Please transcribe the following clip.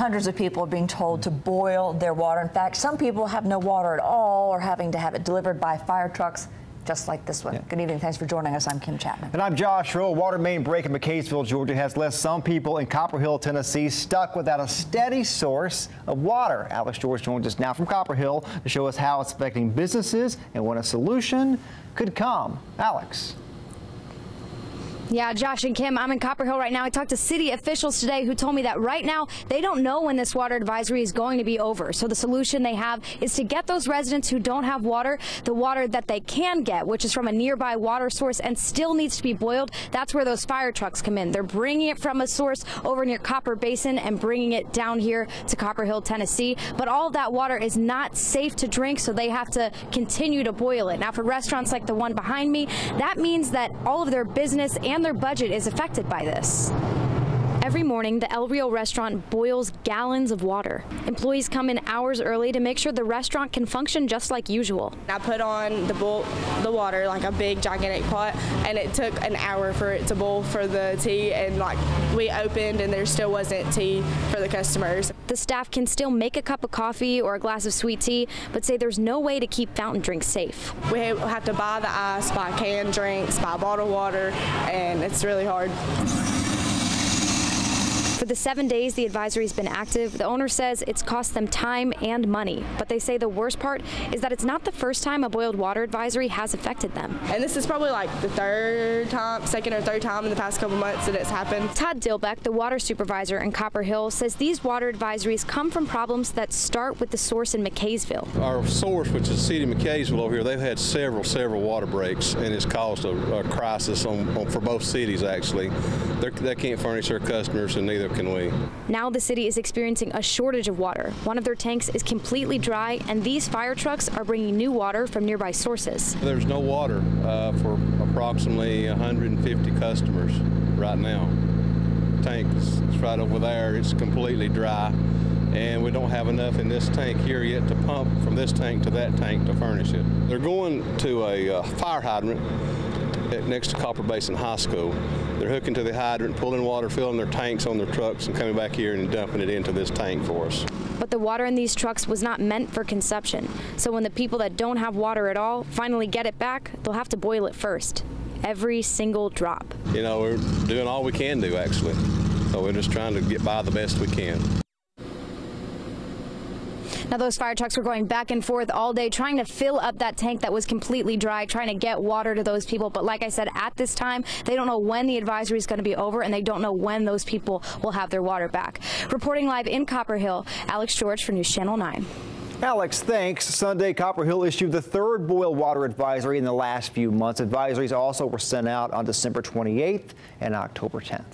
Hundreds of people are being told to boil their water. In fact, some people have no water at all or having to have it delivered by fire trucks, just like this one. Yeah. Good evening. Thanks for joining us. I'm Kim Chapman. And I'm Josh Rowe. A water main break in McCaysville, Georgia has left some people in Copperhill, Tennessee stuck without a steady source of water. Alex George joins us now from Copperhill to show us how it's affecting businesses and when a solution could come. Alex. Yeah, Josh and Kim, I'm in Copperhill right now. I talked to city officials today who told me that right now they don't know when this water advisory is going to be over. So the solution they have is to get those residents who don't have water, the water that they can get, which is from a nearby water source and still needs to be boiled. That's where those fire trucks come in. They're bringing it from a source over near Copper Basin and bringing it down here to Copperhill, Tennessee. But all of that water is not safe to drink, so they have to continue to boil it. Now, for restaurants like the one behind me, that means that all of their business and their budget is affected by this. Every morning, the El Rio restaurant boils gallons of water. Employees come in hours early to make sure the restaurant can function just like usual. I put on the water, like a big gigantic pot, and it took an hour for it to boil for the tea, and like we opened and there still wasn't tea for the customers. The staff can still make a cup of coffee or a glass of sweet tea, but say there's no way to keep fountain drinks safe. We have to buy the ice, buy canned drinks, buy bottled water, and it's really hard. For the 7 days the advisory's been active, the owner says it's cost them time and money. But they say the worst part is that it's not the first time a boiled water advisory has affected them. And this is probably like the second or third time in the past couple months that it's happened. Todd Dilbeck, the water supervisor in Copperhill, says these water advisories come from problems that start with the source in McCaysville. Our source, which is the city of McCaysville over here, they've had several water breaks, and it's caused a crisis for both cities, actually. They can't furnish their customers, and neither can we. Now the city is experiencing a shortage of water. One of their tanks is completely dry, and these fire trucks are bringing new water from nearby sources. There's no water for approximately 150 customers right now. The tank is right over there. It's completely dry, and we don't have enough in this tank here yet to pump from this tank to that tank to furnish it. They're going to a fire hydrant next to Copper Basin High School. They're hooking to the hydrant, pulling water, filling their tanks on their trucks, and coming back here and dumping it into this tank for us. But the water in these trucks was not meant for consumption. So when the people that don't have water at all finally get it back, they'll have to boil it first. Every single drop. You know, we're doing all we can do, actually. So we're just trying to get by the best we can. Now, those fire trucks were going back and forth all day trying to fill up that tank that was completely dry, trying to get water to those people. But like I said, at this time, they don't know when the advisory is going to be over, and they don't know when those people will have their water back. Reporting live in Copperhill, Alex George for News Channel 9. Alex, thanks. Sunday, Copperhill issued the third boil water advisory in the last few months. Advisories also were sent out on December 28th and October 10th.